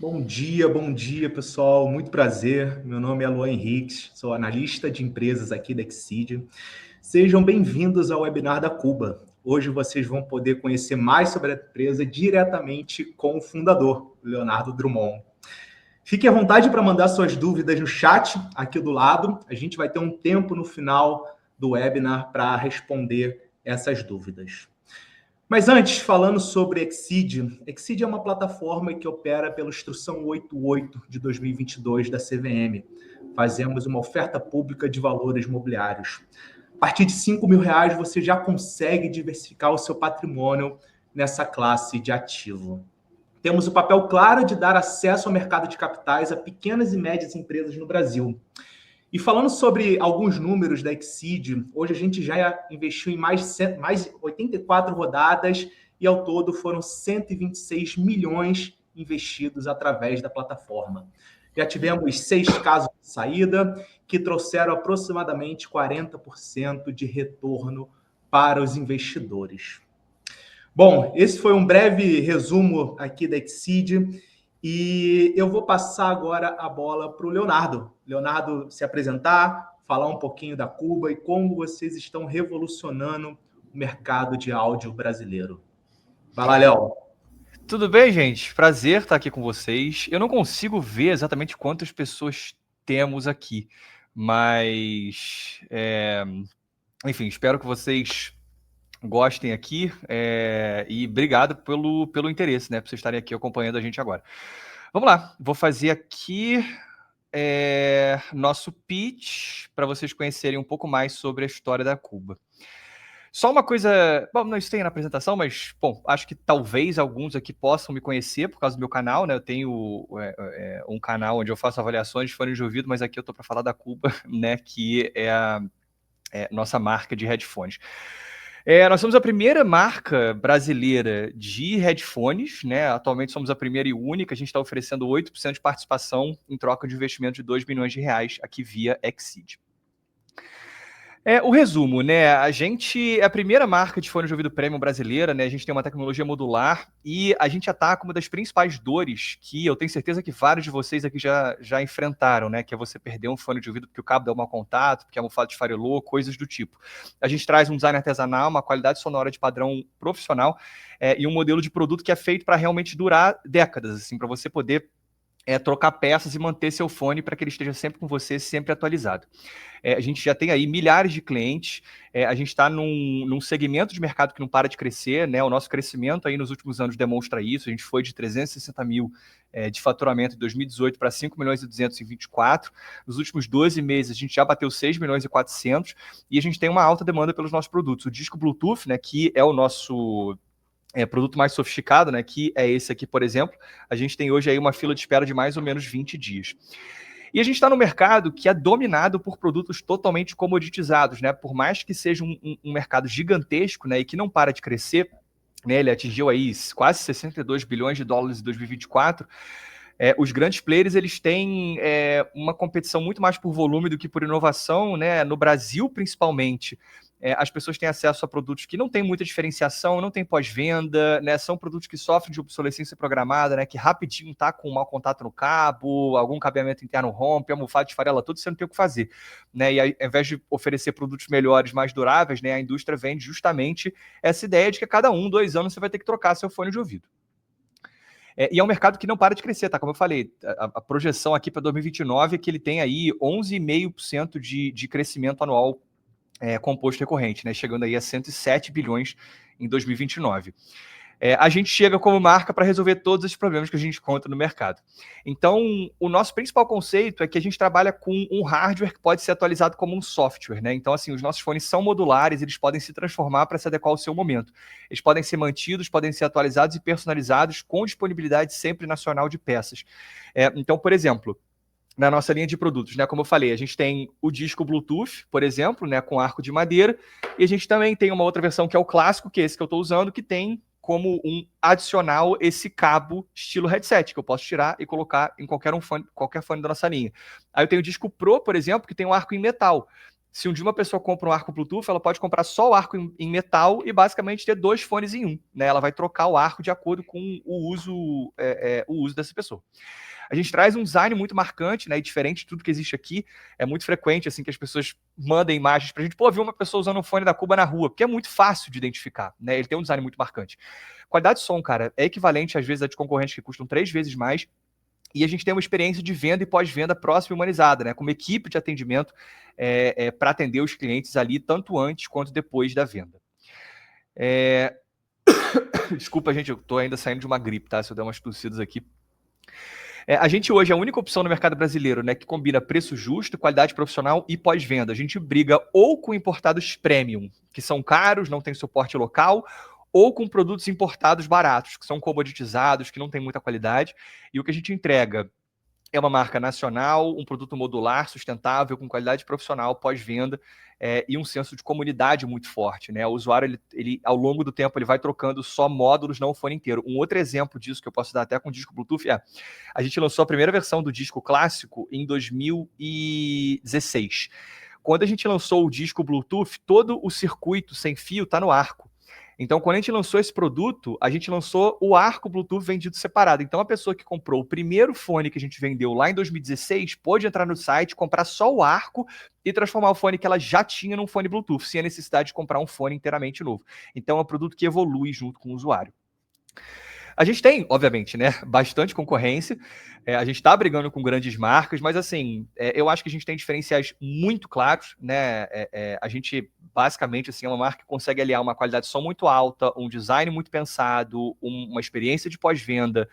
Bom dia, pessoal. Muito prazer. Meu nome é Luan Henriques, sou analista de empresas aqui da Exceed. Sejam bem-vindos ao webinar da Cuba. Hoje vocês vão poder conhecer mais sobre a empresa diretamente com o fundador, Leonardo Drummond. Fique à vontade para mandar suas dúvidas no chat aqui do lado. A gente vai ter um tempo no final do webinar para responder essas dúvidas. Mas antes, falando sobre Exceed, Exceed é uma plataforma que opera pela Instrução 88 de 2022 da CVM. Fazemos uma oferta pública de valores mobiliários. A partir de R$ 5.000, você já consegue diversificar o seu patrimônio nessa classe de ativo. Temos o papel claro de dar acesso ao mercado de capitais a pequenas e médias empresas no Brasil. E falando sobre alguns números da Exceed, hoje a gente já investiu em mais 84 rodadas e ao todo foram 126 milhões investidos através da plataforma. Já tivemos 6 casos de saída que trouxeram aproximadamente 40% de retorno para os investidores. Bom, esse foi um breve resumo aqui da Exceed. E eu vou passar agora a bola para o Leonardo. Leonardo se apresentar, falar um pouquinho da Cuba e como vocês estão revolucionando o mercado de áudio brasileiro. Vai lá, Léo. Tudo bem, gente? Prazer estar aqui com vocês. Eu não consigo ver exatamente quantas pessoas temos aqui, mas, enfim, espero que vocês gostem aqui e obrigado pelo interesse, né, por vocês estarem aqui acompanhando a gente agora. Vamos lá, vou fazer aqui nosso pitch para vocês conhecerem um pouco mais sobre a história da Cuba. Só uma coisa, bom, não, isso tem na apresentação, mas, bom, acho que talvez alguns aqui possam me conhecer por causa do meu canal, né? Eu tenho um canal onde eu faço avaliações de fones de ouvido, mas aqui eu tô para falar da Cuba, né? Que é a nossa marca de headphones. Nós somos a primeira marca brasileira de headphones, né? Atualmente somos a primeira e única. A gente está oferecendo 8% de participação em troca de investimento de R$ 2 milhões aqui via Exceed. O resumo, né? A gente é a primeira marca de fone de ouvido premium brasileira, né? A gente tem uma tecnologia modular e a gente ataca uma das principais dores que eu tenho certeza que vários de vocês aqui já enfrentaram, né? Que é você perder um fone de ouvido porque o cabo deu mau contato, porque a almofada esfarelou, coisas do tipo. A gente traz um design artesanal, uma qualidade sonora de padrão profissional e um modelo de produto que é feito para realmente durar décadas, assim, para você poder trocar peças e manter seu fone para que ele esteja sempre com você, sempre atualizado. A gente já tem aí milhares de clientes, a gente está num segmento de mercado que não para de crescer, né? O nosso crescimento aí nos últimos anos demonstra isso. A gente foi de 360 mil de faturamento em 2018 para 5 milhões e 224. Nos últimos 12 meses a gente já bateu 6 milhões e 400 e a gente tem uma alta demanda pelos nossos produtos. O disco Bluetooth, né, que é o nosso produto mais sofisticado, né, que é esse aqui, por exemplo, a gente tem hoje aí uma fila de espera de mais ou menos 20 dias. E a gente está no mercado que é dominado por produtos totalmente comoditizados, né? Por mais que seja um mercado gigantesco, né, e que não para de crescer, né, ele atingiu aí quase 62 bilhões de dólares em 2024. Os grandes players eles têm uma competição muito mais por volume do que por inovação, né? No Brasil, principalmente, as pessoas têm acesso a produtos que não têm muita diferenciação, não tem pós-venda, né? São produtos que sofrem de obsolescência programada, né? Que rapidinho tá com um mau contato no cabo, algum cabeamento interno rompe, a almofada esfarela tudo, você não tem o que fazer, né? E aí, ao invés de oferecer produtos melhores, mais duráveis, né? A indústria vende justamente essa ideia de que a cada 2 anos você vai ter que trocar seu fone de ouvido. E é um mercado que não para de crescer, tá? Como eu falei, a projeção aqui para 2029 é que ele tem aí 11,5% de crescimento anual composto recorrente, né? Chegando aí a 107 bilhões em 2029. A gente chega como marca para resolver todos esses problemas que a gente encontra no mercado. Então, o nosso principal conceito é que a gente trabalha com um hardware que pode ser atualizado como um software, né? Então, assim, os nossos fones são modulares, eles podem se transformar para se adequar ao seu momento. Eles podem ser mantidos, podem ser atualizados e personalizados com disponibilidade sempre nacional de peças. Então, por exemplo, na nossa linha de produtos, né? Como eu falei, a gente tem o disco Bluetooth, por exemplo, né? Com arco de madeira, e a gente também tem uma outra versão que é o clássico, que é esse que eu estou usando, que tem como um adicional esse cabo estilo headset, que eu posso tirar e colocar em qualquer fone da nossa linha. Aí eu tenho o disco Pro, por exemplo, que tem um arco em metal. Se um dia uma pessoa compra um arco Bluetooth, ela pode comprar só o arco em metal e basicamente ter 2 fones em um, né? Ela vai trocar o arco de acordo com o uso dessa pessoa. A gente traz um design muito marcante, né, e diferente de tudo que existe aqui. É muito frequente assim que as pessoas mandem imagens pra gente, pô, vi uma pessoa usando um fone da Cuba na rua, porque é muito fácil de identificar, né? Ele tem um design muito marcante. Qualidade de som, cara, é equivalente às vezes a de concorrentes que custam 3 vezes mais. E a gente tem uma experiência de venda e pós-venda próxima e humanizada, né? Com uma equipe de atendimento para atender os clientes ali, tanto antes quanto depois da venda. Desculpa, gente, eu estou ainda saindo de uma gripe, tá? Se eu der umas tossidas aqui. A gente hoje é a única opção no mercado brasileiro, né, que combina preço justo, qualidade profissional e pós-venda. A gente briga ou com importados premium, que são caros, não tem suporte local, ou com produtos importados baratos, que são comoditizados, que não tem muita qualidade. E o que a gente entrega é uma marca nacional, um produto modular, sustentável, com qualidade profissional, pós-venda, e um senso de comunidade muito forte, né? O usuário, ele, ao longo do tempo, ele vai trocando só módulos, não o fone inteiro. Um outro exemplo disso, que eu posso dar até com o disco Bluetooth, a gente lançou a primeira versão do disco clássico em 2016. Quando a gente lançou o disco Bluetooth, todo o circuito sem fio está no arco. Então, quando a gente lançou esse produto, a gente lançou o arco Bluetooth vendido separado. Então, a pessoa que comprou o primeiro fone que a gente vendeu lá em 2016 pôde entrar no site, comprar só o arco e transformar o fone que ela já tinha num fone Bluetooth, sem a necessidade de comprar um fone inteiramente novo. Então, é um produto que evolui junto com o usuário. A gente tem, obviamente, né, bastante concorrência, a gente está brigando com grandes marcas, mas assim, eu acho que a gente tem diferenciais muito claros, né, a gente basicamente assim, é uma marca que consegue aliar uma qualidade de som muito alta, um design muito pensado, uma experiência de pós-venda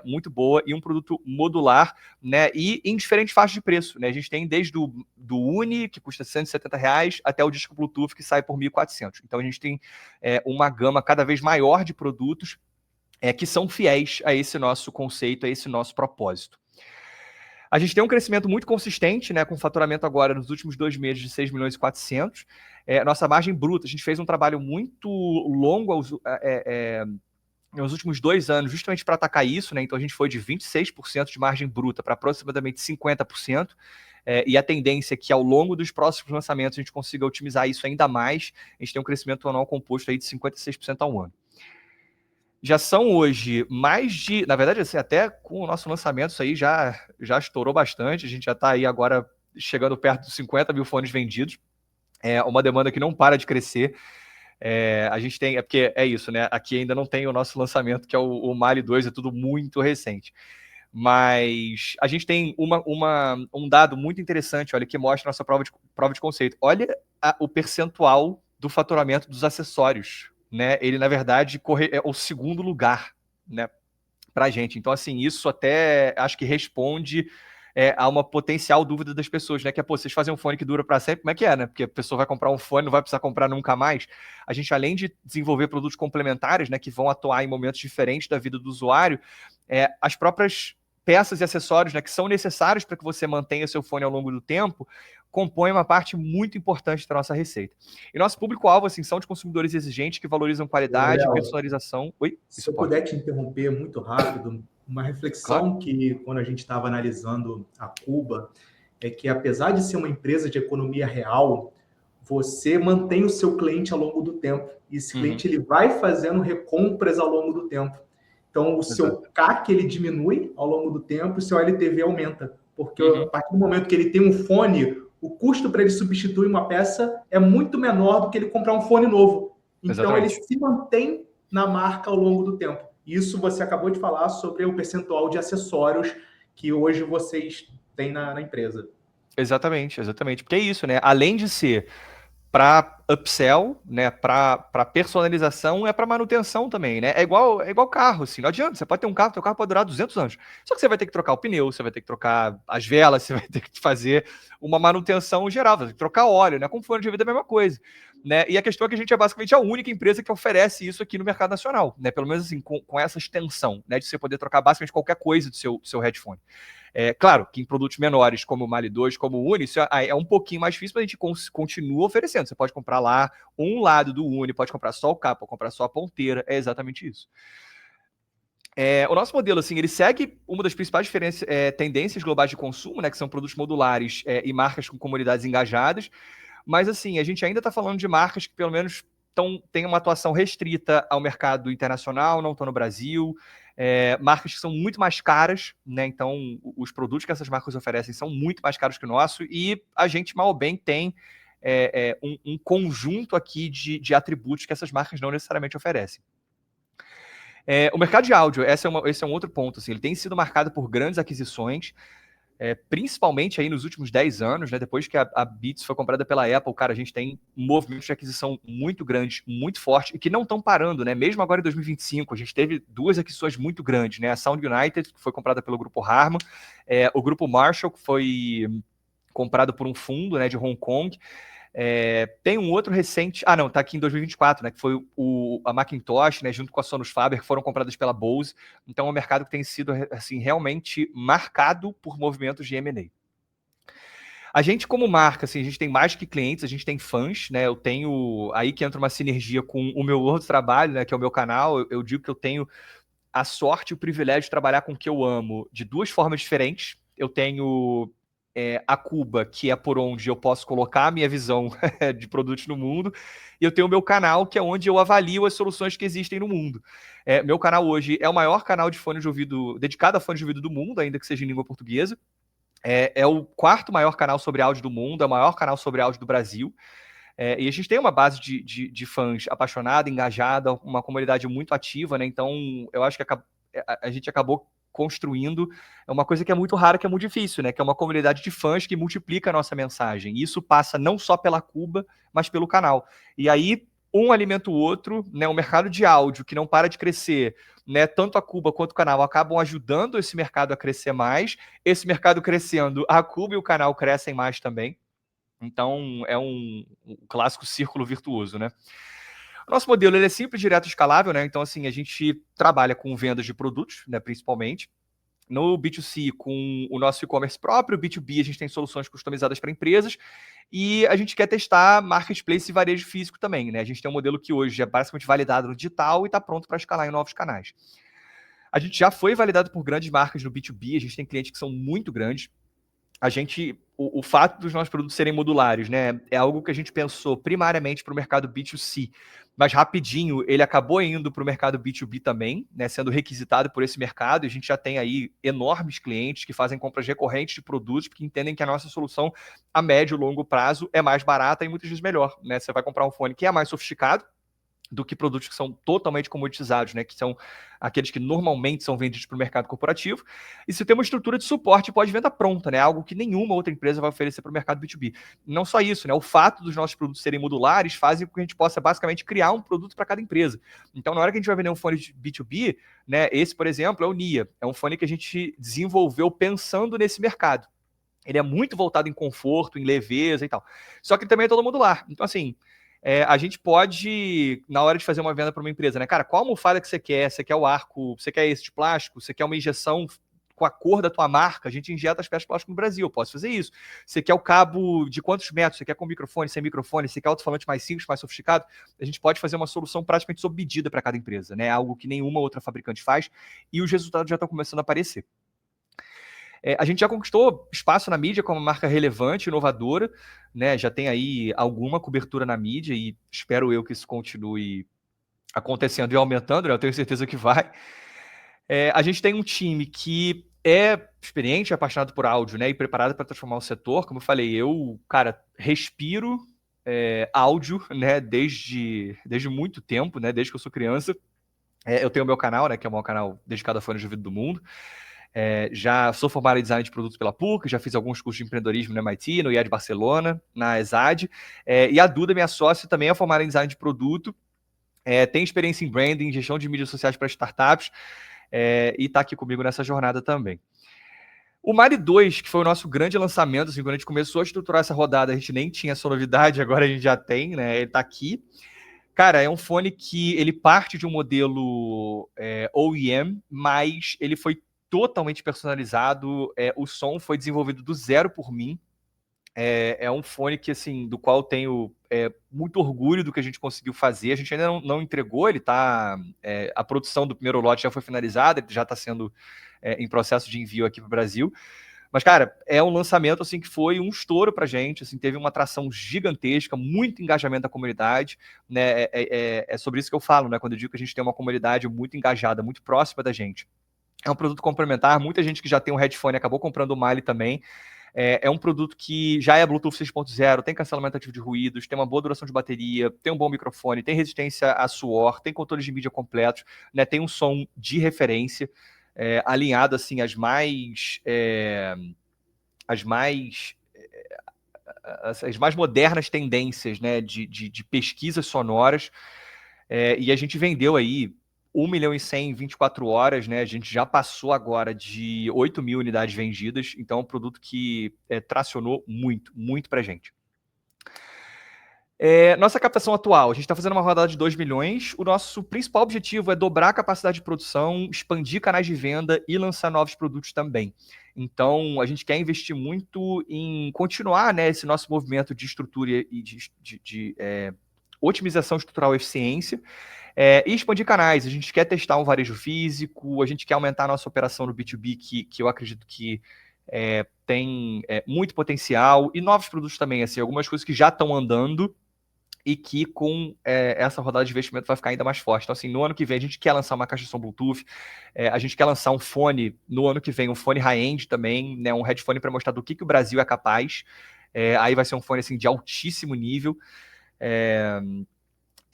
muito boa e um produto modular, né, e em diferentes faixas de preço, né, a gente tem desde do Uni, que custa R$170, até o disco Bluetooth, que sai por R$1.400. Então a gente tem uma gama cada vez maior de produtos que são fiéis a esse nosso conceito, a esse nosso propósito. A gente tem um crescimento muito consistente, né, com faturamento agora nos últimos 2 meses de 6.400.000. Nossa margem bruta, a gente fez um trabalho muito longo nos últimos 2 anos, justamente para atacar isso, né? Então a gente foi de 26% de margem bruta para aproximadamente 50%. E a tendência é que ao longo dos próximos lançamentos a gente consiga otimizar isso ainda mais. A gente tem um crescimento anual composto aí de 56% ao ano. Já são hoje mais de... Na verdade, assim, até com o nosso lançamento, isso aí já estourou bastante. A gente já está aí agora chegando perto dos 50 mil fones vendidos. É uma demanda que não para de crescer. A gente tem... porque é isso, né? Aqui ainda não tem o nosso lançamento, que é o Mali 2, é tudo muito recente. Mas a gente tem um dado muito interessante, olha, que mostra a nossa prova de conceito. Olha o percentual do faturamento dos acessórios, né? Ele, na verdade, é o segundo lugar, né, pra gente. Então, assim, isso até acho que responde a uma potencial dúvida das pessoas, né? Que é, pô, vocês fazem um fone que dura para sempre, como é que é, né? Porque a pessoa vai comprar um fone, não vai precisar comprar nunca mais. A gente, além de desenvolver produtos complementares, né, que vão atuar em momentos diferentes da vida do usuário, as próprias peças e acessórios, né, que são necessários para que você mantenha seu fone ao longo do tempo, compõem uma parte muito importante da nossa receita. E nosso público-alvo, assim, são de consumidores exigentes que valorizam qualidade, personalização... Oi? Se eu puder te interromper muito rápido, uma reflexão Claro. que, quando a gente estava analisando a Cuba, é que, apesar de ser uma empresa de economia real, você mantém o seu cliente ao longo do tempo. E esse cliente ele vai fazendo recompras ao longo do tempo. Então, o seu CAC ele diminui ao longo do tempo e o seu LTV aumenta. Porque a partir do momento que ele tem um fone, o custo para ele substituir uma peça é muito menor do que ele comprar um fone novo. Então, ele se mantém na marca ao longo do tempo. Isso você acabou de falar sobre o percentual de acessórios que hoje vocês têm na empresa. Exatamente. Porque é isso, né? Além de ser para upsell, né, para personalização, para manutenção também, né? É igual carro, assim, não adianta, você pode ter um carro, teu carro pode durar 200 anos. Só que você vai ter que trocar o pneu, você vai ter que trocar as velas, você vai ter que fazer uma manutenção geral, você vai ter que trocar óleo, né? Com fone de ouvido é a mesma coisa, né? E a questão é que a gente é basicamente a única empresa que oferece isso aqui no mercado nacional, né? Pelo menos assim, com essa extensão, né, de você poder trocar basicamente qualquer coisa do seu headphone. Claro que em produtos menores, como o Mali 2, como o Uni, isso é um pouquinho mais difícil, mas a gente continua oferecendo. Você pode comprar lá um lado do Uni, pode comprar só o cabo, pode comprar só a ponteira, é exatamente isso. O nosso modelo, assim, ele segue uma das principais tendências globais de consumo, né, que são produtos modulares e marcas com comunidades engajadas. Mas, assim, a gente ainda está falando de marcas que, pelo menos, têm uma atuação restrita ao mercado internacional, não estão no Brasil, marcas que são muito mais caras, né? Então, os produtos que essas marcas oferecem são muito mais caros que o nosso, e a gente, mal ou bem, tem um conjunto aqui de atributos que essas marcas não necessariamente oferecem. O mercado de áudio, esse é um outro ponto, assim, ele tem sido marcado por grandes aquisições, principalmente aí nos últimos 10 anos, né, depois que a Beats foi comprada pela Apple, cara, a gente tem um movimento de aquisição muito grande, muito forte, e que não estão parando, né, mesmo agora em 2025, a gente teve 2 aquisições muito grandes, né, a Sound United, que foi comprada pelo grupo Harman, o grupo Marshall, que foi comprado por um fundo, né, de Hong Kong. Tem um outro recente, não, tá aqui em 2024, né, que foi a Macintosh, né, junto com a Sonos Faber, que foram compradas pela Bose. Então é um mercado que tem sido, assim, realmente marcado por movimentos de M&A. A gente, como marca, assim, a gente tem mais que clientes, a gente tem fãs, né? Eu tenho aí que entra uma sinergia com o meu outro trabalho, né, que é o meu canal. Eu digo que eu tenho a sorte e o privilégio de trabalhar com o que eu amo de 2 formas diferentes. Eu tenho a Cuba, que é por onde eu posso colocar a minha visão de produtos no mundo, e eu tenho o meu canal, que é onde eu avalio as soluções que existem no mundo. Meu canal hoje é o maior canal de fone de ouvido, dedicado a fone de ouvido do mundo, ainda que seja em língua portuguesa. É o 4º maior canal sobre áudio do mundo, é o maior canal sobre áudio do Brasil. E a gente tem uma base de fãs apaixonada, engajada, uma comunidade muito ativa, né? Então, eu acho que a gente acabou construindo uma coisa que é muito rara, que é muito difícil, né? Que é uma comunidade de fãs que multiplica a nossa mensagem. E isso passa não só pela Cuba, mas pelo canal. E aí, um alimenta o outro, né? O mercado de áudio, que não para de crescer, né? Tanto a Cuba quanto o canal acabam ajudando esse mercado a crescer mais. Esse mercado crescendo, a Cuba e o canal crescem mais também. Então, é um clássico círculo virtuoso, né? O nosso modelo ele é simples, direto e escalável, né? Então, assim, a gente trabalha com vendas de produtos, né, principalmente. No B2C, com o nosso e-commerce próprio, B2B, a gente tem soluções customizadas para empresas, e a gente quer testar marketplace e varejo físico também, né? A gente tem um modelo que hoje é basicamente validado no digital e está pronto para escalar em novos canais. A gente já foi validado por grandes marcas no B2B, a gente tem clientes que são muito grandes. O fato dos nossos produtos serem modulares, né, é algo que a gente pensou primariamente para o mercado B2C, mas rapidinho ele acabou indo para o mercado B2B também, né, sendo requisitado por esse mercado, e a gente já tem aí enormes clientes que fazem compras recorrentes de produtos, porque entendem que a nossa solução a médio e longo prazo é mais barata e muitas vezes melhor, né? Você vai comprar um fone que é mais sofisticado do que produtos que são totalmente comoditizados, né, que são aqueles que normalmente são vendidos para o mercado corporativo, e você tem uma estrutura de suporte pós-venda pronta, né, algo que nenhuma outra empresa vai oferecer para o mercado B2B. Não só isso, né, o fato dos nossos produtos serem modulares fazem com que a gente possa basicamente criar um produto para cada empresa. Então, na hora que a gente vai vender um fone de B2B, né, esse, por exemplo, é o Nia, é um fone que a gente desenvolveu pensando nesse mercado. Ele é muito voltado em conforto, em leveza e tal. Só que ele também é todo modular. Então, assim, a gente pode, na hora de fazer uma venda para uma empresa, né? Cara, qual almofada que você quer? Você quer o arco? Você quer esse de plástico? Você quer uma injeção com a cor da tua marca? A gente injeta as peças de plástico no Brasil, eu posso fazer isso. Você quer o cabo de quantos metros? Você quer com microfone, sem microfone? Você quer alto-falante mais simples, mais sofisticado? A gente pode fazer uma solução praticamente sob medida para cada empresa, né? Algo que nenhuma outra fabricante faz, e os resultados já estão começando a aparecer. A gente já conquistou espaço na mídia como marca relevante, inovadora, né? Já tem aí alguma cobertura na mídia e espero eu que isso continue acontecendo e aumentando, né? Eu tenho certeza que vai. A gente tem um time que é experiente, apaixonado por áudio, né? E preparado para transformar o setor. Como eu falei, cara, respiro áudio, né? Desde muito tempo, né? Desde que eu sou criança. Eu tenho o meu canal, né? Que é o maior canal dedicado a fones de ouvido do mundo. Já sou formado em design de produtos pela PUC, já fiz alguns cursos de empreendedorismo no MIT, no IED Barcelona, na ESAD, e a Duda, minha sócia, também é formada em design de produto, tem experiência em branding, gestão de mídias sociais para startups, e está aqui comigo nessa jornada também. O Mari 2, que foi o nosso grande lançamento, assim, quando a gente começou a estruturar essa rodada, a gente nem tinha essa novidade, agora a gente já tem, né? Ele está aqui. Cara, é um fone que ele parte de um modelo OEM, mas ele foi totalmente personalizado. O som foi desenvolvido do zero por mim. É um fone que, assim, do qual tenho muito orgulho do que a gente conseguiu fazer. A gente ainda não entregou, ele tá. A produção do primeiro lote já foi finalizada, ele já está sendo em processo de envio aqui para o Brasil. Mas, cara, é um lançamento assim que foi um estouro pra gente, assim, teve uma atração gigantesca, muito engajamento da comunidade, né? É sobre isso que eu falo, né? Quando eu digo que a gente tem uma comunidade muito engajada, muito próxima da gente. É um produto complementar, muita gente que já tem um headphone acabou comprando o Mali também. É um produto que já é Bluetooth 6.0, tem cancelamento ativo de ruídos, tem uma boa duração de bateria, tem um bom microfone, tem resistência a suor, tem controles de mídia completos, né, tem um som de referência, alinhado assim as mais modernas tendências, né, de pesquisas sonoras, e a gente vendeu aí 1 milhão e 100 em 24 horas, né? A gente já passou agora de 8 mil unidades vendidas, então é um produto que tracionou muito, muito pra gente. Nossa captação atual, a gente está fazendo uma rodada de 2 milhões. O nosso principal objetivo é dobrar a capacidade de produção, expandir canais de venda e lançar novos produtos também. Então, a gente quer investir muito em continuar, né, esse nosso movimento de estrutura e de otimização estrutural e eficiência. E expandir canais. A gente quer testar um varejo físico, a gente quer aumentar a nossa operação no B2B, que eu acredito que tem muito potencial, e novos produtos também, assim, algumas coisas que já estão andando e que com essa rodada de investimento vai ficar ainda mais forte. Então, assim, no ano que vem a gente quer lançar uma caixa de som Bluetooth, a gente quer lançar um fone, no ano que vem, um fone high-end também, né, um headphone para mostrar do que o Brasil é capaz. Aí vai ser um fone assim, de altíssimo nível.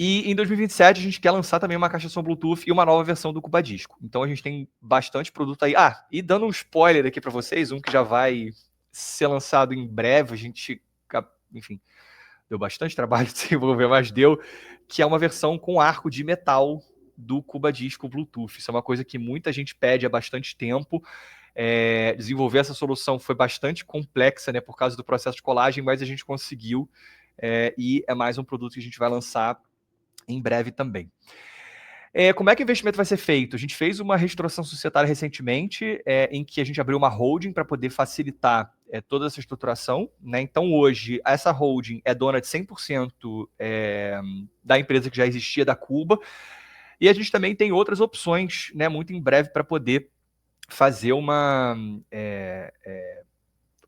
E em 2027 a gente quer lançar também uma caixa de som Bluetooth e uma nova versão do Cuba Disco. Então a gente tem bastante produto aí. E dando um spoiler aqui para vocês, um que já vai ser lançado em breve, a gente, enfim, deu bastante trabalho de desenvolver, mas deu, que é uma versão com arco de metal do Cuba Disco Bluetooth. Isso é uma coisa que muita gente pede há bastante tempo. Desenvolver essa solução foi bastante complexa, né, por causa do processo de colagem, mas a gente conseguiu, e é mais um produto que a gente vai lançar em breve também. Como é que o investimento vai ser feito? A gente fez uma reestruturação societária recentemente, em que a gente abriu uma holding para poder facilitar toda essa estruturação, né? Então, hoje, essa holding é dona de 100% da empresa que já existia, da Cuba, e a gente também tem outras opções, né, muito em breve, para poder fazer uma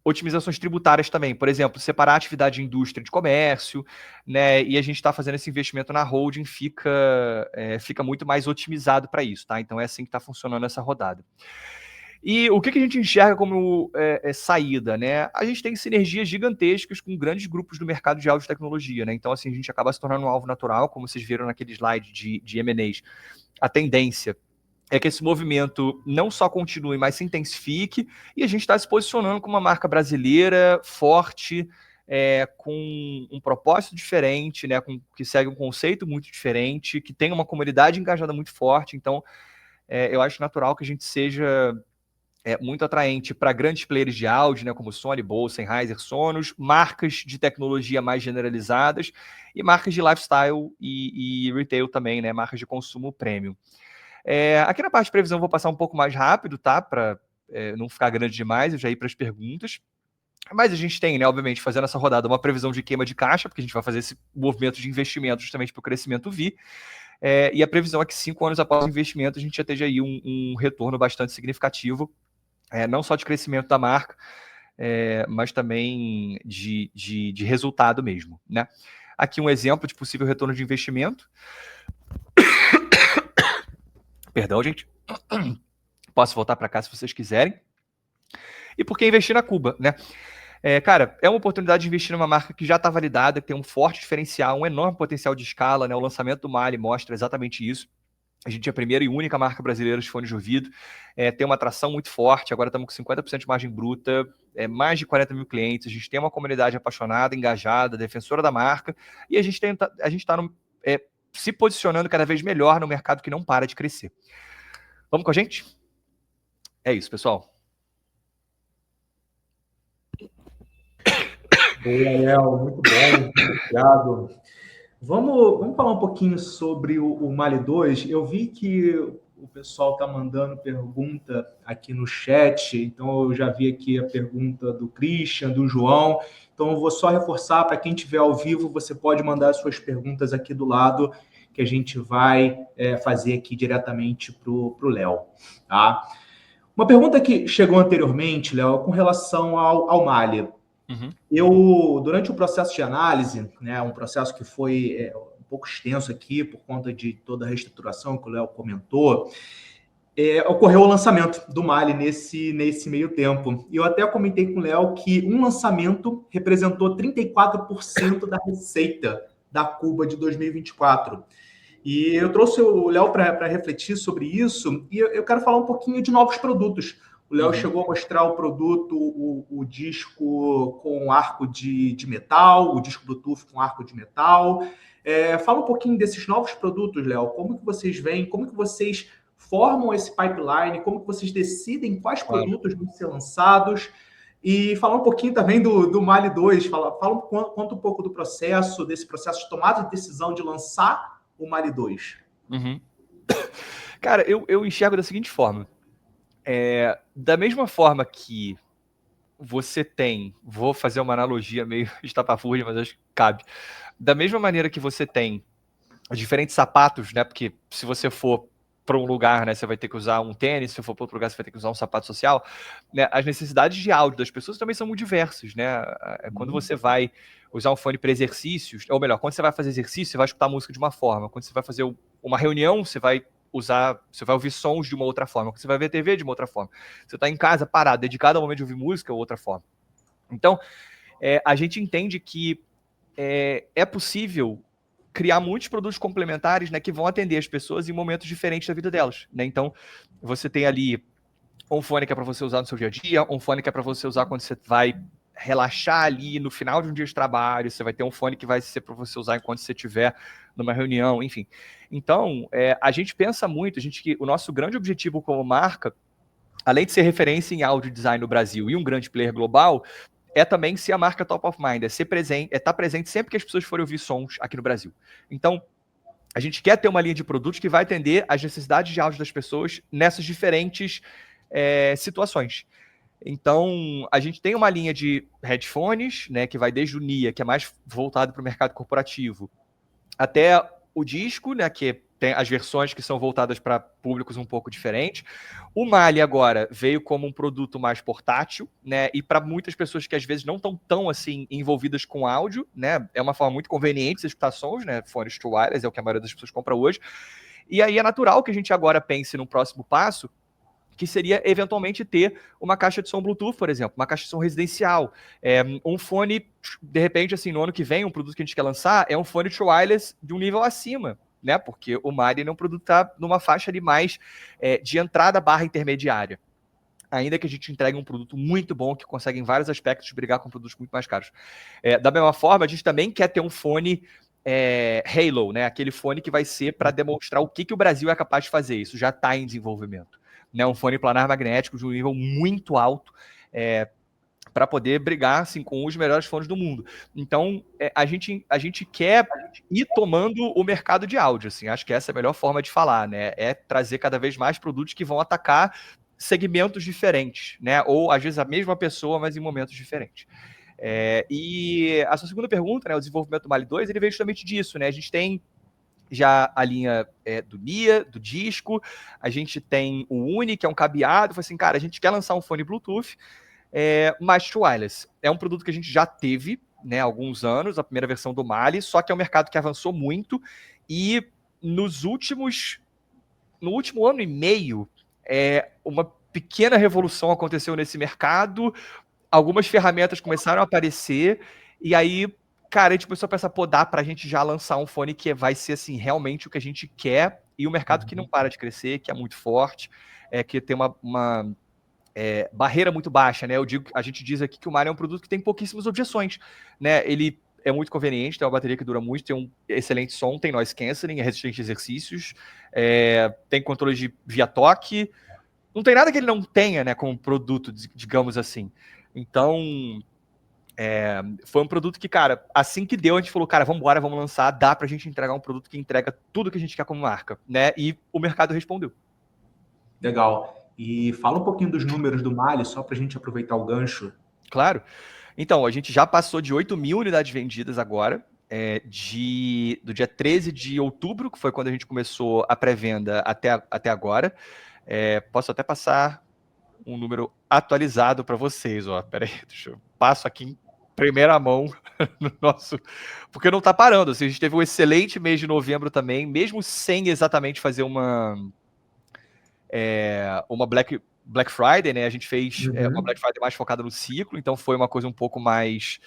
otimizações tributárias também, por exemplo, separar a atividade de indústria de comércio, né? E a gente está fazendo esse investimento na holding, fica muito mais otimizado para isso, tá? Então é assim que está funcionando essa rodada. E o que a gente enxerga como saída, né? A gente tem sinergias gigantescas com grandes grupos do mercado de áudio e tecnologia, né? Então, assim, a gente acaba se tornando um alvo natural, como vocês viram naquele slide de M&As. A tendência é que esse movimento não só continue, mas se intensifique, e a gente está se posicionando como uma marca brasileira, forte, com um propósito diferente, né, que segue um conceito muito diferente, que tem uma comunidade engajada muito forte. Então, eu acho natural que a gente seja muito atraente para grandes players de áudio, né, como Sony, Bose, Sennheiser, Sonos, marcas de tecnologia mais generalizadas e marcas de lifestyle e retail também, né, marcas de consumo premium. Aqui na parte de previsão eu vou passar um pouco mais rápido, tá? Para não ficar grande demais, eu já ir para as perguntas. Mas a gente tem, né, obviamente, fazendo essa rodada, uma previsão de queima de caixa, porque a gente vai fazer esse movimento de investimento justamente para o crescimento vir. E a previsão é que 5 anos após o investimento a gente já esteja aí um retorno bastante significativo, não só de crescimento da marca, mas também de resultado mesmo, né? Aqui um exemplo de possível retorno de investimento. Perdão, gente. Posso voltar para cá se vocês quiserem. E por que investir na Cuba, né? Cara, é uma oportunidade de investir numa marca que já está validada, que tem um forte diferencial, um enorme potencial de escala, né? O lançamento do Mali mostra exatamente isso. A gente é a primeira e única marca brasileira de fones de ouvido, tem uma atração muito forte, agora estamos com 50% de margem bruta, mais de 40 mil clientes, a gente tem uma comunidade apaixonada, engajada, defensora da marca, e a gente está se posicionando cada vez melhor no mercado que não para de crescer. Vamos com a gente? É isso, pessoal. Boa, Léo, muito bom, obrigado. Vamos falar um pouquinho sobre o Mali 2. Eu vi que o pessoal está mandando pergunta aqui no chat, então eu já vi aqui a pergunta do Christian, do João. Então eu vou só reforçar, para quem estiver ao vivo, você pode mandar suas perguntas aqui do lado, que a gente vai fazer aqui diretamente para o Léo, tá? Uma pergunta que chegou anteriormente, Léo, com relação ao Mali. Uhum. Durante o processo de análise, né, um processo que foi um pouco extenso aqui, por conta de toda a reestruturação que o Léo comentou, ocorreu o lançamento do Mali nesse meio tempo. E eu até comentei com o Léo que um lançamento representou 34% da receita da Cuba de 2024. E eu trouxe o Léo para refletir sobre isso, e eu quero falar um pouquinho de novos produtos. O Léo chegou a mostrar o produto, o disco com arco de metal, o disco Bluetooth com arco de metal. Fala um pouquinho desses novos produtos, Léo. Como que vocês veem, como que vocês formam esse pipeline, como que vocês decidem quais Claro. produtos vão ser lançados. E falar um pouquinho também do Mali 2, conta um pouco do processo, desse processo de tomada de decisão de lançar o Mali 2. Uhum. Cara, eu enxergo da seguinte forma. Da mesma forma que você tem, vou fazer uma analogia meio estapafúrdia, mas acho que cabe. Da mesma maneira que você tem diferentes sapatos, né? Porque se você for para um lugar, né, você vai ter que usar um tênis, se for para outro lugar, você vai ter que usar um sapato social, né? As necessidades de áudio das pessoas também são muito diversas, né? Quando você vai usar um fone para exercícios, ou melhor, quando você vai fazer exercício, você vai escutar música de uma forma. Quando você vai fazer uma reunião, você vai ouvir sons de uma outra forma. Quando você vai ver TV, de uma outra forma. Você está em casa, parado, dedicado ao momento de ouvir música, outra forma. Então, a gente entende que é possível criar muitos produtos complementares, né, que vão atender as pessoas em momentos diferentes da vida delas, né? Então, você tem ali um fone que é para você usar no seu dia a dia, um fone que é para você usar quando você vai relaxar ali no final de um dia de trabalho, você vai ter um fone que vai ser para você usar enquanto você estiver numa reunião, enfim. Então, a gente pensa muito, que o nosso grande objetivo como marca, além de ser referência em áudio design no Brasil e um grande player global, é também ser a marca top of mind, estar presente sempre que as pessoas forem ouvir sons aqui no Brasil. Então, a gente quer ter uma linha de produtos que vai atender às necessidades de áudio das pessoas nessas diferentes situações. Então, a gente tem uma linha de headphones, né, que vai desde o Nia, que é mais voltado para o mercado corporativo, até o disco, né, que tem as versões que são voltadas para públicos um pouco diferentes. O Mali agora veio como um produto mais portátil, né, e para muitas pessoas que às vezes não estão tão assim envolvidas com áudio, né, é uma forma muito conveniente de escutar sons, né, fones to wireless é o que a maioria das pessoas compra hoje. E aí é natural que a gente agora pense no próximo passo, que seria eventualmente ter uma caixa de som Bluetooth, por exemplo, uma caixa de som residencial, um fone, de repente, assim, no ano que vem, um produto que a gente quer lançar é um fone True Wireless de um nível acima, né? Porque o Mali é um produto que está numa faixa ali mais de entrada barra intermediária. Ainda que a gente entregue um produto muito bom, que consegue em vários aspectos brigar com produtos muito mais caros. Da mesma forma, a gente também quer ter um fone Halo, né? Aquele fone que vai ser para demonstrar o que o Brasil é capaz de fazer. Isso já está em desenvolvimento. Né, um fone planar magnético de um nível muito alto, para poder brigar assim, com os melhores fones do mundo. Então, a gente quer ir tomando o mercado de áudio. Assim, acho que essa é a melhor forma de falar, né? É trazer cada vez mais produtos que vão atacar segmentos diferentes, né? Ou às vezes a mesma pessoa, mas em momentos diferentes. E a sua segunda pergunta, né, o desenvolvimento do Mali 2, ele veio justamente disso, né? A gente tem já a linha do Nia, do disco, a gente tem o Uni, que é um cabeado, assim, cara, a gente quer lançar um fone Bluetooth, mas wireless. É um produto que a gente já teve, né, há alguns anos, a primeira versão do Mali, só que é um mercado que avançou muito e no último ano e meio, uma pequena revolução aconteceu nesse mercado, algumas ferramentas começaram a aparecer, e aí, cara, a gente começou a pensar, pô, dá pra gente já lançar um fone que vai ser, assim, realmente o que a gente quer, e o mercado que não para de crescer, que é muito forte, que tem uma barreira muito baixa, né? A gente diz aqui que o Mali é um produto que tem pouquíssimas objeções, né? Ele é muito conveniente, tem uma bateria que dura muito, tem um excelente som, tem noise cancelling, é resistente a exercícios, tem controle via toque, não tem nada que ele não tenha, né, como produto, digamos assim. Então, foi um produto que, cara, assim que deu, a gente falou, cara, vamos lançar, dá pra gente entregar um produto que entrega tudo que a gente quer como marca, né? E o mercado respondeu. Legal. E fala um pouquinho dos números do Mali, só para a gente aproveitar o gancho. Claro. Então, a gente já passou de 8 mil unidades vendidas agora, do dia 13 de outubro, que foi quando a gente começou a pré-venda, até agora. Posso até passar um número atualizado para vocês. Ó, peraí, deixa eu passo aqui em primeira mão no nosso... Porque não está parando. Assim, a gente teve um excelente mês de novembro também, mesmo sem exatamente fazer uma Black Friday, né? A gente fez uma Black Friday mais focada no ciclo, então foi uma coisa um pouco mais...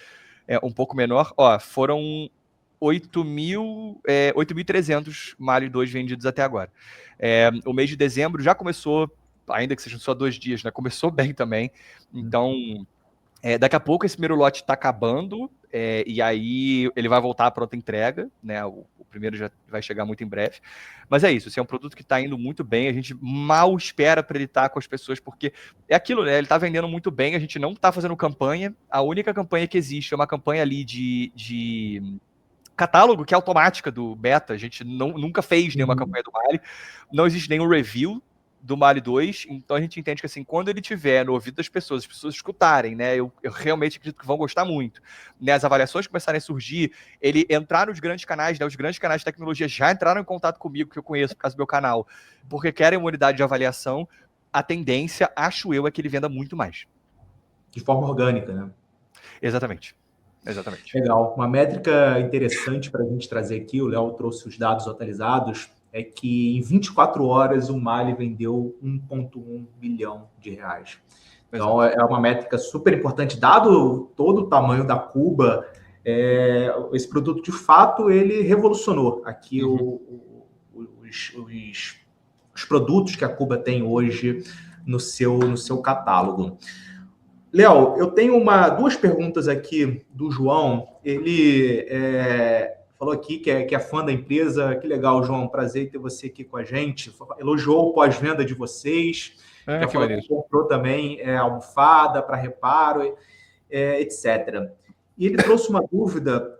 um pouco menor. Ó, foram 8.300 Mali 2 vendidos até agora. O mês de dezembro já começou, ainda que sejam só 2 dias, né? Começou bem também. Então, daqui a pouco esse primeiro lote está acabando, e aí ele vai voltar à pronta entrega, né? O primeiro já vai chegar muito em breve. Mas é isso, é um produto que está indo muito bem, a gente mal espera para ele estar com as pessoas, porque é aquilo, né? Ele está vendendo muito bem, a gente não está fazendo campanha, a única campanha que existe é uma campanha ali de catálogo, que é automática do beta, a gente nunca fez nenhuma campanha do Mali, não existe nenhum review do Mali 2, então a gente entende que assim, quando ele tiver no ouvido das pessoas, as pessoas escutarem, né, eu realmente acredito que vão gostar muito, né, as avaliações começarem a surgir, ele entrar nos grandes canais, né, os grandes canais de tecnologia já entraram em contato comigo, que eu conheço por causa do meu canal, porque querem uma unidade de avaliação, a tendência, acho eu, é que ele venda muito mais. De forma orgânica, né? Exatamente. Legal. Uma métrica interessante para a gente trazer aqui, o Léo trouxe os dados atualizados, é que em 24 horas o Mali vendeu 1,1 bilhão de reais. Então, é uma métrica super importante. Dado todo o tamanho da Cuba, esse produto, de fato, ele revolucionou aqui os produtos que a Cuba tem hoje no seu catálogo. Léo, eu tenho duas perguntas aqui do João. Ele falou aqui que é fã da empresa. Que legal, João. Prazer ter você aqui com a gente. Elogiou o pós-venda de vocês. Já falou que comprou também almofada para reparo, etc. E ele trouxe uma dúvida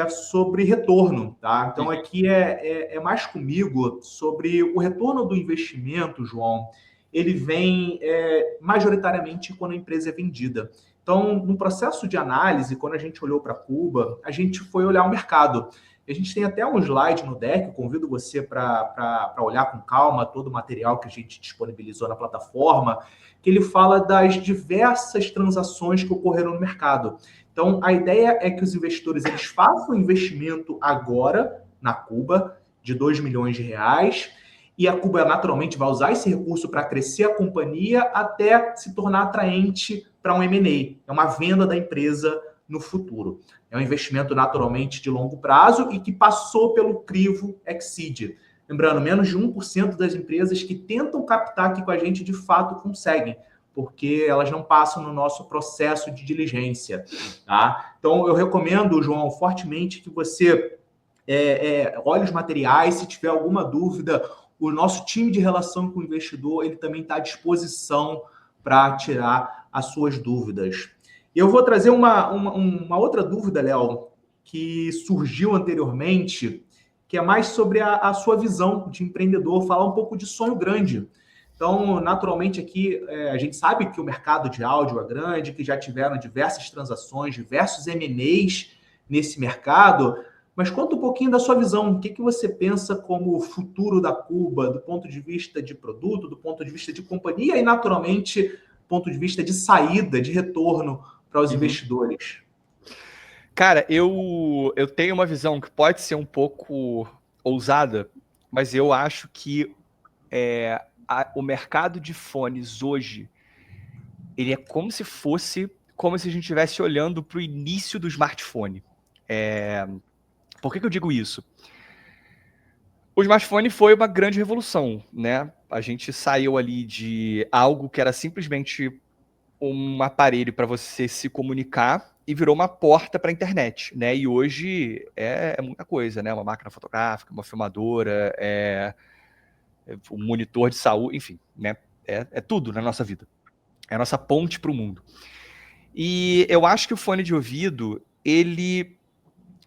sobre retorno, tá? Então, aqui é mais comigo sobre o retorno do investimento, João. Ele vem majoritariamente quando a empresa é vendida. Então, no processo de análise, quando a gente olhou para Cuba, a gente foi olhar o mercado. A gente tem até um slide no deck, eu convido você para olhar com calma todo o material que a gente disponibilizou na plataforma, que ele fala das diversas transações que ocorreram no mercado. Então, a ideia é que os investidores eles façam um investimento agora na Cuba de 2 milhões de reais, e a Cuba naturalmente vai usar esse recurso para crescer a companhia até se tornar atraente para um M&A. É uma venda da empresa no futuro. É um investimento naturalmente de longo prazo e que passou pelo crivo Exceed. Lembrando, menos de 1% das empresas que tentam captar aqui com a gente de fato conseguem, porque elas não passam no nosso processo de diligência. Tá? Então, eu recomendo, João, fortemente que você olhe os materiais. Se tiver alguma dúvida, o nosso time de relação com o investidor ele também está à disposição para tirar as suas dúvidas. E eu vou trazer uma outra dúvida, Léo, que surgiu anteriormente, que é mais sobre a sua visão de empreendedor, falar um pouco de sonho grande. Então, naturalmente, aqui a gente sabe que o mercado de áudio é grande, que já tiveram diversas transações, diversos M&As nesse mercado, mas conta um pouquinho da sua visão. O que você pensa como o futuro da Cuba, do ponto de vista de produto, do ponto de vista de companhia e, naturalmente, do ponto de vista de saída, de retorno para os investidores? Cara, eu tenho uma visão que pode ser um pouco ousada, mas eu acho que o mercado de fones hoje, ele é como se a gente estivesse olhando para o início do smartphone. Por que eu digo isso? O smartphone foi uma grande revolução, né? A gente saiu ali de algo que era simplesmente um aparelho para você se comunicar e virou uma porta para a internet, né? E hoje é muita coisa, né? Uma máquina fotográfica, uma filmadora, um monitor de saúde, enfim, né? É tudo na nossa vida. É a nossa ponte para o mundo. E eu acho que o fone de ouvido, ele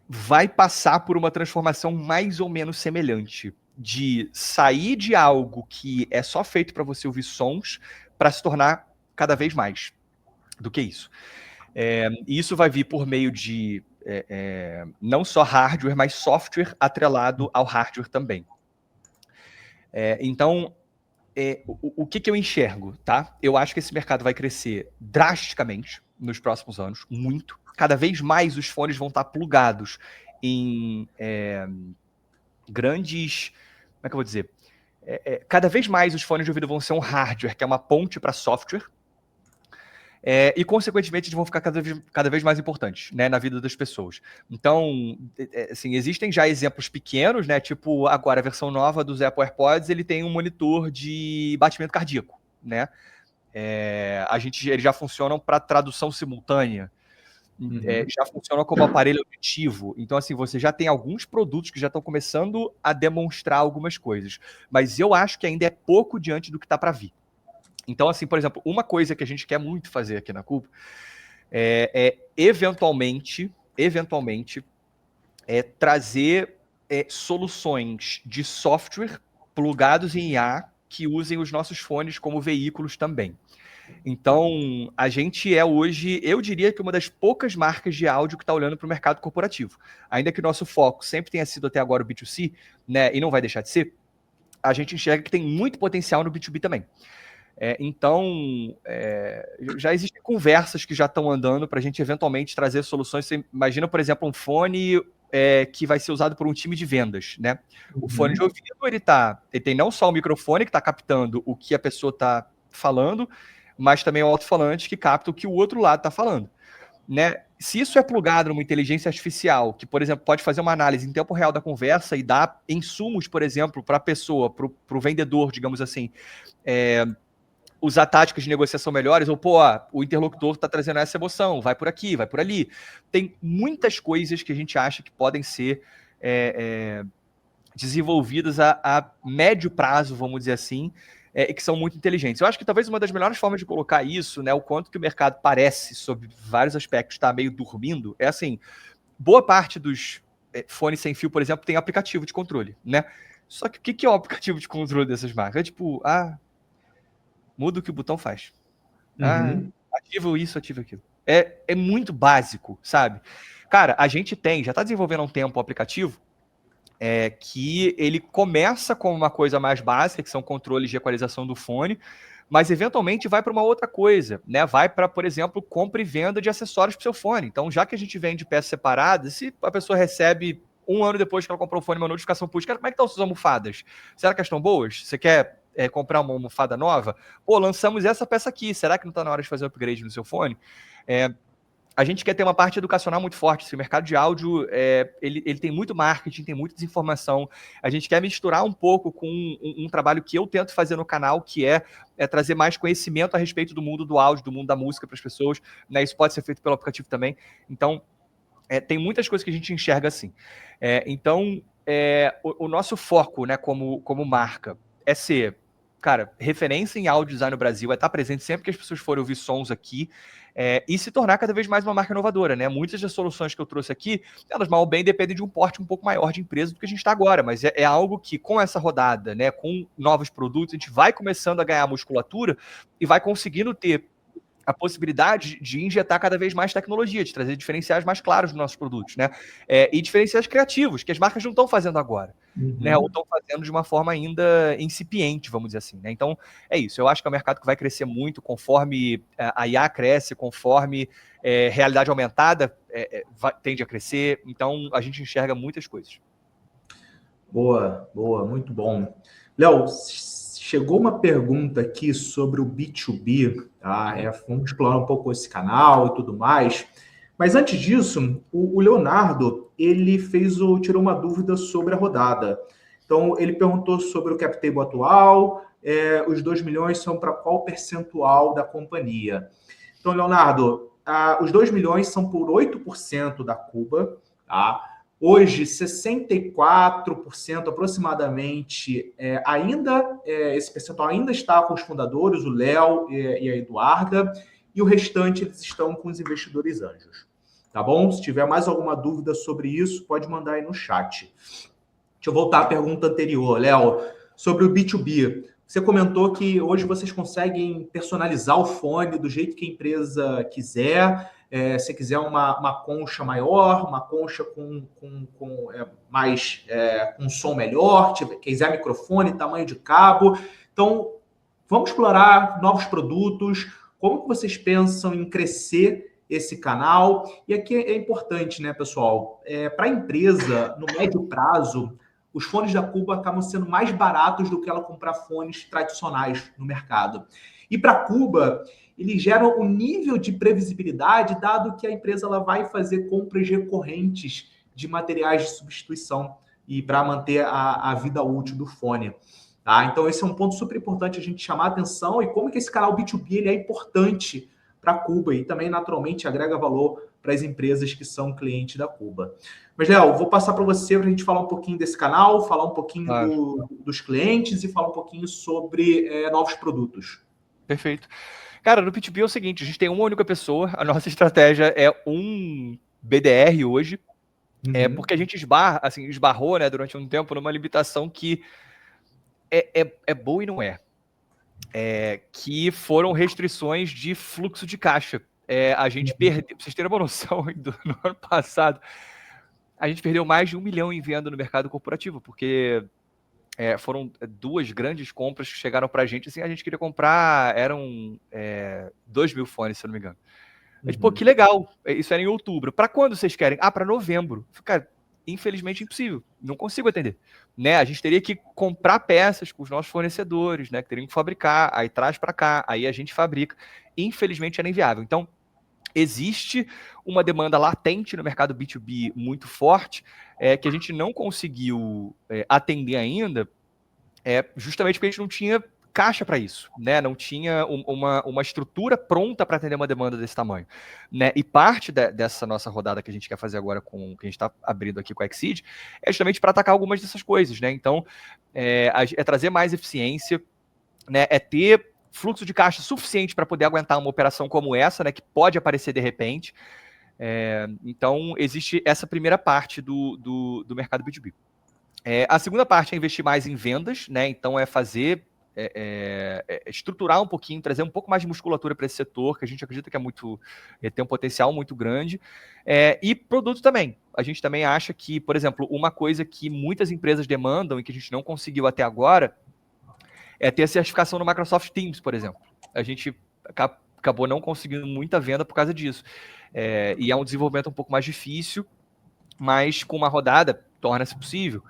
vai passar por uma transformação mais ou menos semelhante, de sair de algo que é só feito para você ouvir sons para se tornar cada vez mais do que isso. E isso vai vir por meio de não só hardware, mas software atrelado ao hardware também. Então, o que eu enxergo, tá? Eu acho que esse mercado vai crescer drasticamente nos próximos anos, muito. Cada vez mais os fones vão estar plugados em grandes... Como é que eu vou dizer? Cada vez mais os fones de ouvido vão ser um hardware, que é uma ponte para software, e, consequentemente, eles vão ficar cada vez mais importantes, né, na vida das pessoas. Então, assim, existem já exemplos pequenos, né, tipo, agora, a versão nova dos Apple AirPods, ele tem um monitor de batimento cardíaco, né? Eles já funcionam para tradução simultânea, já funcionam como aparelho auditivo. Então, assim, você já tem alguns produtos que já estão começando a demonstrar algumas coisas. Mas eu acho que ainda é pouco diante do que está para vir. Então, assim, por exemplo, uma coisa que a gente quer muito fazer aqui na Cuba eventualmente, trazer soluções de software plugados em IA que usem os nossos fones como veículos também. Então, a gente hoje, eu diria que uma das poucas marcas de áudio que está olhando para o mercado corporativo. Ainda que o nosso foco sempre tenha sido até agora o B2C, né, e não vai deixar de ser, a gente enxerga que tem muito potencial no B2B também. Então, já existem conversas que já estão andando para a gente eventualmente trazer soluções. Você imagina, por exemplo, um fone que vai ser usado por um time de vendas, né? O fone de ouvido, ele tem não só o microfone que está captando o que a pessoa está falando, mas também o alto-falante que capta o que o outro lado está falando, né? Se isso é plugado numa inteligência artificial, que, por exemplo, pode fazer uma análise em tempo real da conversa e dar insumos, por exemplo, para a pessoa, para o vendedor, digamos assim, usar táticas de negociação melhores, ou, o interlocutor está trazendo essa emoção, vai por aqui, vai por ali. Tem muitas coisas que a gente acha que podem ser desenvolvidas a médio prazo, vamos dizer assim, e que são muito inteligentes. Eu acho que talvez uma das melhores formas de colocar isso, né, o quanto que o mercado parece, sob vários aspectos, estar meio dormindo, é assim, boa parte dos fones sem fio, por exemplo, tem aplicativo de controle, né? Só que o que é o aplicativo de controle dessas marcas? É tipo, muda o que o botão faz. Ativa isso, ativa aquilo. É muito básico, sabe? Cara, a gente já está desenvolvendo há um tempo o aplicativo que ele começa com uma coisa mais básica, que são controles de equalização do fone, mas eventualmente vai para uma outra coisa, né? Vai para, por exemplo, compra e venda de acessórios para o seu fone. Então, já que a gente vende peças separadas, se a pessoa recebe 1 ano depois que ela comprou o fone uma notificação push, como é que estão suas almofadas? Será que elas estão boas? Você quer comprar uma almofada nova? Lançamos essa peça aqui, será que não está na hora de fazer um upgrade no seu fone? A gente quer ter uma parte educacional muito forte. O mercado de áudio, ele tem muito marketing, tem muita desinformação. A gente quer misturar um pouco com um trabalho que eu tento fazer no canal, que é trazer mais conhecimento a respeito do mundo do áudio, do mundo da música para as pessoas, né? Isso pode ser feito pelo aplicativo também. Então, tem muitas coisas que a gente enxerga assim. Então, o nosso foco, né, como marca é ser, cara, referência em áudio design no Brasil, estar presente sempre que as pessoas forem ouvir sons aqui, e se tornar cada vez mais uma marca inovadora, né? Muitas das soluções que eu trouxe aqui, elas mal ou bem dependem de um porte um pouco maior de empresa do que a gente está agora, mas é algo que, com essa rodada, né, com novos produtos, a gente vai começando a ganhar musculatura e vai conseguindo ter a possibilidade de injetar cada vez mais tecnologia, de trazer diferenciais mais claros nos nossos produtos, né? E diferenciais criativos, que as marcas não estão fazendo agora, né? Ou estão fazendo de uma forma ainda incipiente, vamos dizer assim, né? Então, é isso. Eu acho que é um mercado que vai crescer muito conforme a IA cresce, conforme realidade aumentada tende a crescer. Então, a gente enxerga muitas coisas. Boa, muito bom. Léo, chegou uma pergunta aqui sobre o B2B, tá? Vamos explorar um pouco esse canal e tudo mais. Mas antes disso, o Leonardo, ele tirou uma dúvida sobre a rodada. Então, ele perguntou sobre o cap table atual, os 2 milhões são para qual percentual da companhia? Então, Leonardo, os 2 milhões são por 8% da Cuba, tá? Hoje, 64% aproximadamente, esse percentual ainda está com os fundadores, o Léo e a Eduarda, e o restante eles estão com os investidores anjos. Tá bom? Se tiver mais alguma dúvida sobre isso, pode mandar aí no chat. Deixa eu voltar à pergunta anterior, Léo, sobre o B2B. Você comentou que hoje vocês conseguem personalizar o fone do jeito que a empresa quiser. Se quiser uma concha maior, uma concha com um som melhor, quiser microfone, tamanho de cabo. Então, vamos explorar novos produtos, como que vocês pensam em crescer esse canal? E aqui é importante, né, pessoal? Para a empresa, no médio prazo, os fones da Cuba acabam sendo mais baratos do que ela comprar fones tradicionais no mercado. E para a Cuba, eles geram um nível de previsibilidade, dado que a empresa ela vai fazer compras recorrentes de materiais de substituição e para manter a vida útil do fone. Tá? Então, esse é um ponto super importante a gente chamar a atenção e como que esse canal B2B ele é importante para a Cuba e também, naturalmente, agrega valor para as empresas que são clientes da Cuba. Mas, Léo, vou passar para você para a gente falar um pouquinho desse canal, falar um pouquinho dos clientes e falar um pouquinho sobre novos produtos. Perfeito. Cara, no B2B é o seguinte, a gente tem uma única pessoa, a nossa estratégia é um BDR hoje, porque a gente esbarrou, né, durante um tempo numa limitação que é boa e não é. Que foram restrições de fluxo de caixa. A gente perdeu, pra vocês terem uma noção, no ano passado, a gente perdeu mais de 1 milhão em venda no mercado corporativo, porque foram 2 grandes compras que chegaram pra gente, assim, a gente queria comprar, eram 2 mil fones, se eu não me engano. A gente, pô, que legal, isso era em outubro. Para quando vocês querem? Para novembro. Cara, infelizmente impossível, não consigo atender. Né? A gente teria que comprar peças com os nossos fornecedores, né? Que teriam que fabricar, aí traz para cá, aí a gente fabrica. Infelizmente era inviável. Então, existe uma demanda latente no mercado B2B muito forte, que a gente não conseguiu atender ainda, justamente porque a gente não tinha caixa para isso, né? Não tinha uma estrutura pronta para atender uma demanda desse tamanho, né? E parte dessa nossa rodada que a gente quer fazer agora que a gente está abrindo aqui com a Exceed é justamente para atacar algumas dessas coisas, né? Então, é trazer mais eficiência, né? É ter fluxo de caixa suficiente para poder aguentar uma operação como essa, né? Que pode aparecer de repente. Então, existe essa primeira parte do mercado B2B. A segunda parte é investir mais em vendas, né? Então, é fazer estruturar um pouquinho, trazer um pouco mais de musculatura para esse setor, que a gente acredita que tem um potencial muito grande. E produto também. A gente também acha que, por exemplo, uma coisa que muitas empresas demandam e que a gente não conseguiu até agora é ter a certificação no Microsoft Teams, por exemplo. A gente acabou não conseguindo muita venda por causa disso. E é um desenvolvimento um pouco mais difícil, mas com uma rodada torna-se possível.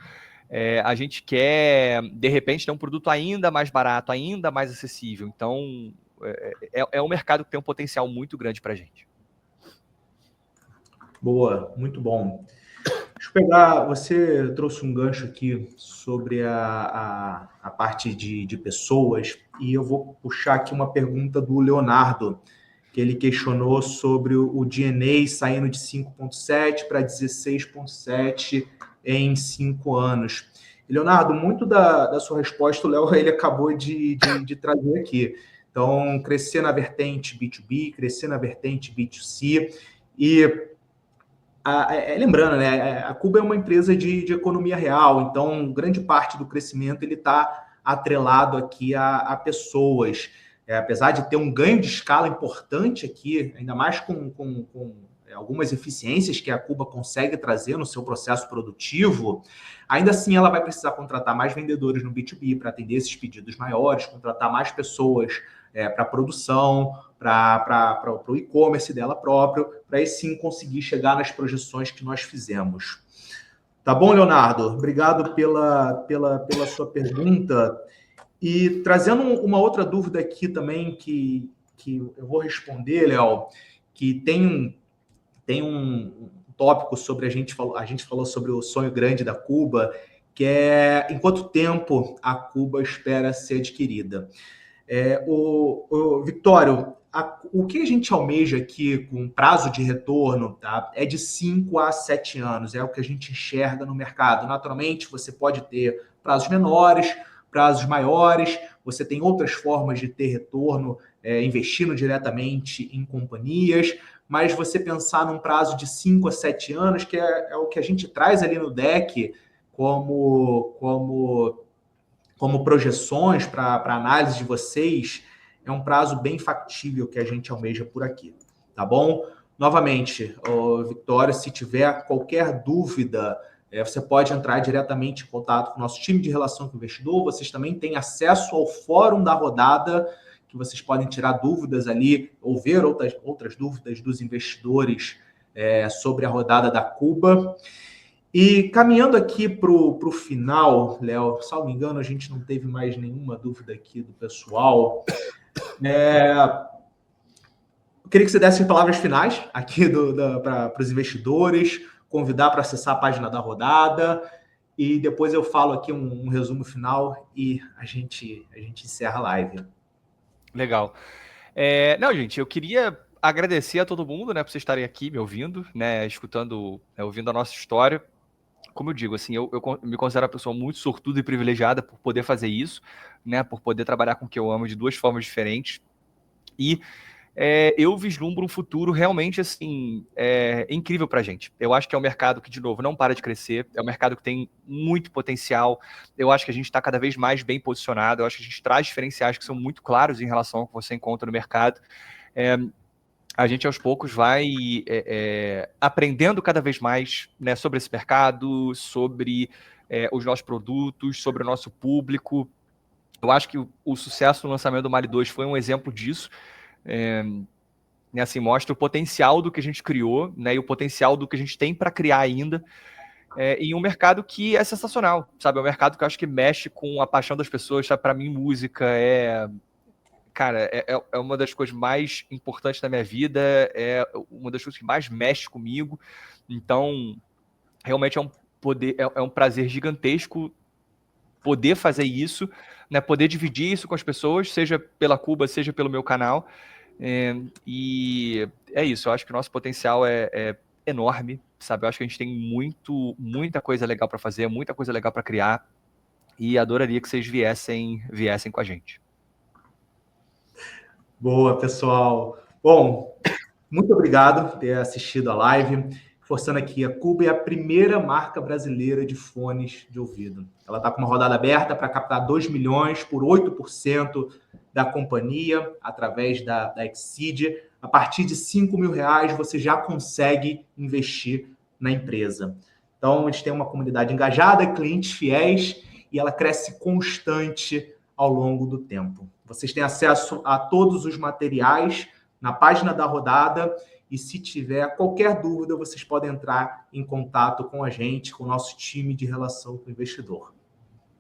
A gente quer, de repente, ter um produto ainda mais barato, ainda mais acessível. Então, é um mercado que tem um potencial muito grande para a gente. Boa, muito bom. Deixa eu pegar, você trouxe um gancho aqui sobre a parte de pessoas e eu vou puxar aqui uma pergunta do Leonardo, que ele questionou sobre o DNA saindo de 5,7 para 16,7 em 5 anos. Leonardo, muito da sua resposta, o Léo ele acabou de trazer aqui. Então, crescer na vertente B2B, crescer na vertente B2C. E lembrando, né, a Cuba é uma empresa de economia real, então grande parte do crescimento ele está atrelado aqui a pessoas. Apesar de ter um ganho de escala importante aqui, ainda mais com algumas eficiências que a Cuba consegue trazer no seu processo produtivo, ainda assim ela vai precisar contratar mais vendedores no B2B para atender esses pedidos maiores, contratar mais pessoas para produção, para o e-commerce dela próprio, para aí sim conseguir chegar nas projeções que nós fizemos. Tá bom, Leonardo? Obrigado pela sua pergunta. E trazendo uma outra dúvida aqui também que eu vou responder, Léo, que tem um tópico sobre a gente falou sobre o sonho grande da Cuba, que é em quanto tempo a Cuba espera ser adquirida. Victório, o que a gente almeja aqui com prazo de retorno, tá, é de 5 a 7 anos, é o que a gente enxerga no mercado. Naturalmente, você pode ter prazos menores, prazos maiores, você tem outras formas de ter retorno, investindo diretamente em companhias, mas você pensar num prazo de 5 a 7 anos, que é o que a gente traz ali no deck como projeções para análise de vocês, é um prazo bem factível que a gente almeja por aqui, tá bom? Novamente, Victória, se tiver qualquer dúvida Você pode entrar diretamente em contato com o nosso time de relação com o investidor. Vocês também têm acesso ao fórum da rodada, que vocês podem tirar dúvidas ali, ou ver outras dúvidas dos investidores sobre a rodada da Cuba. E caminhando aqui para o final, Léo, salvo engano, a gente não teve mais nenhuma dúvida aqui do pessoal. Eu queria que você desse palavras finais aqui para os investidores, convidar para acessar a página da rodada, e depois eu falo aqui um resumo final e a gente encerra a live. Legal. Não, gente, eu queria agradecer a todo mundo, né, por vocês estarem aqui me ouvindo, né, escutando, ouvindo a nossa história. Como eu digo, assim, eu me considero uma pessoa muito sortuda e privilegiada por poder fazer isso, né, por poder trabalhar com o que eu amo de duas formas diferentes. E eu vislumbro um futuro realmente, assim, incrível pra gente. Eu acho que é um mercado que, de novo, não para de crescer, é um mercado que tem muito potencial. Eu acho que a gente está cada vez mais bem posicionado, eu acho que a gente traz diferenciais que são muito claros em relação ao que você encontra no mercado. A gente, aos poucos, vai aprendendo cada vez mais, né, sobre esse mercado, sobre os nossos produtos, sobre o nosso público. Eu acho que o sucesso no lançamento do Mali 2 foi um exemplo disso. Assim, mostra o potencial do que a gente criou, né, e o potencial do que a gente tem para criar ainda, em um mercado que é sensacional, sabe? É um mercado que eu acho que mexe com a paixão das pessoas, sabe? Para mim, música cara, é uma das coisas mais importantes da minha vida, é uma das coisas que mais mexe comigo. Então, realmente é um prazer gigantesco poder fazer isso, né? Poder dividir isso com as pessoas, seja pela Cuba, seja pelo meu canal. E é isso, eu acho que o nosso potencial é enorme, sabe? Eu acho que a gente tem muita coisa legal para fazer, muita coisa legal para criar, e adoraria que vocês viessem com a gente. Boa, pessoal. Bom, muito obrigado por ter assistido a live. Forçando aqui, a Cuba é a primeira marca brasileira de fones de ouvido. Ela está com uma rodada aberta para captar 2 milhões por 8% da companhia, através da Exceed. A partir de 5 mil reais, você já consegue investir na empresa. Então, a gente tem uma comunidade engajada, clientes fiéis, e ela cresce constante ao longo do tempo. Vocês têm acesso a todos os materiais na página da rodada, e se tiver qualquer dúvida, vocês podem entrar em contato com a gente, com o nosso time de relação com o investidor.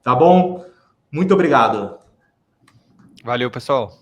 Tá bom? Muito obrigado. Valeu, pessoal.